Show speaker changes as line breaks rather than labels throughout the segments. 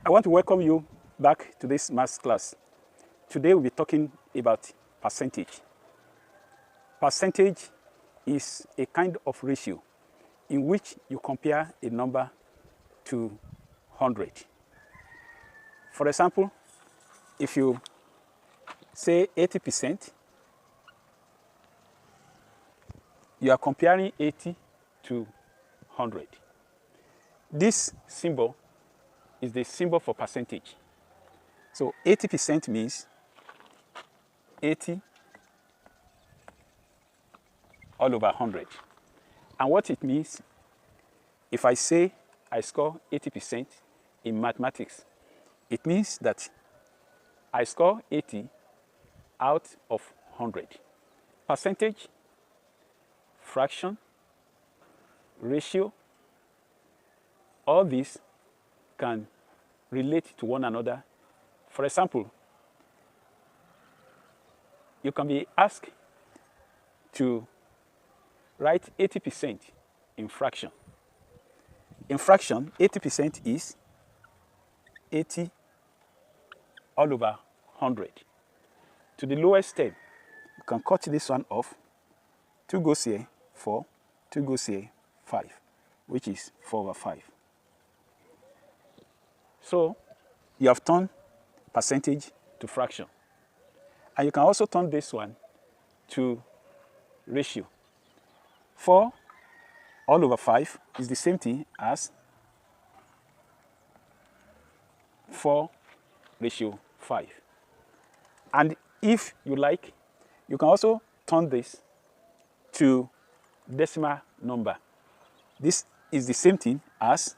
I want to welcome you back to this maths class. Today we'll be talking about percentage. Percentage is a kind of ratio in which you compare a number to 100. For example, if you say 80%, you are comparing 80 to 100. This symbol is the symbol for percentage. So 80% means 80 all over 100. And what it means, if I say I score 80% in mathematics, it means that I score 80 out of 100. Percentage, fraction, ratio, all these can relate to one another. For example, you can be asked to write 80% in fraction. In fraction, 80% is 80 all over 100. To the lowest term, you can cut this one off. 2 goes here, 4. 2 goes here, 5, which is 4 over 5. So you have turned percentage to fraction. And you can also turn this one to ratio. 4 all over 5 is the same thing as 4 ratio 5. And if you like, you can also turn this to decimal number. This is the same thing as,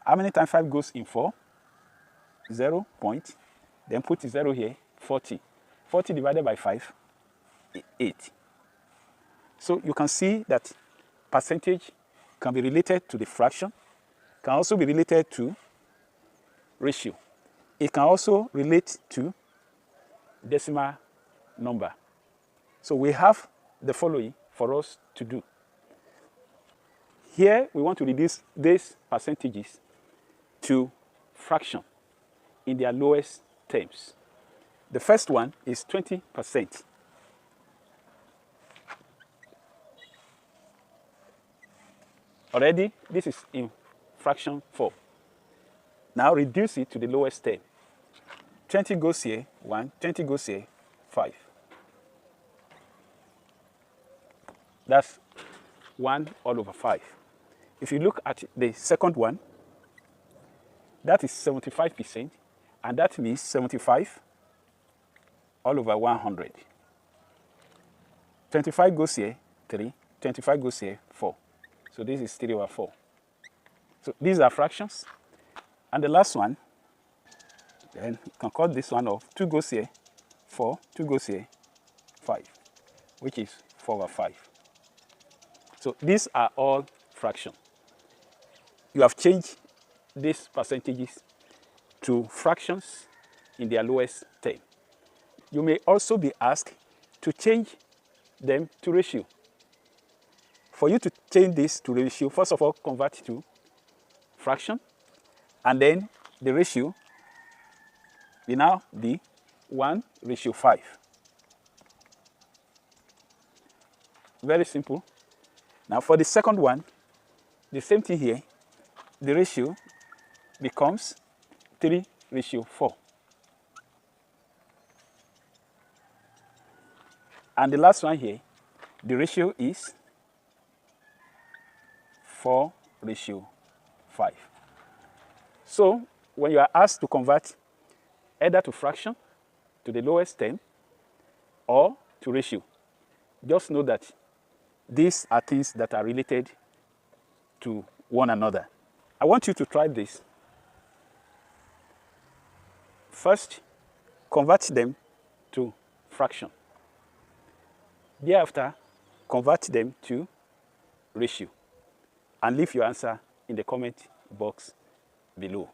how many times 5 goes in 4? 0 point, then put 0 here, 40. 40 divided by 5, 8. So you can see that percentage can be related to the fraction, can also be related to ratio. It can also relate to decimal number. So we have the following for us to do. Here we want to reduce these percentages to fraction in their lowest terms. The first one is 20%. Already, this is in fraction 4. Now reduce it to the lowest term. 20 goes here, 1. 20 goes here, 5. That's 1 all over 5. If you look at the second one, that is 75%, and that means 75 all over 100. 25 goes here, 3. 25 goes here, 4. So this is 3 over 4. So these are fractions. And the last one, then you can cut this one off. 2 goes here, 4. 2 goes here, 5, which is 4 over 5. So these are all fractions. You have changed these percentages to fractions in their lowest term. You may also be asked to change them to ratio. For you to change this to ratio, first of all, convert it to fraction, and then the ratio will now be 1 ratio 5. Very simple. Now for the second one, the same thing here. The ratio becomes 3 ratio 4. And the last one here, the ratio is 4 ratio 5. So when you are asked to convert either to fraction, to the lowest term, or to ratio, just know that these are things that are related to one another. I want you to try this. First, convert them to fraction. Thereafter, convert them to ratio. And leave your answer in the comment box below.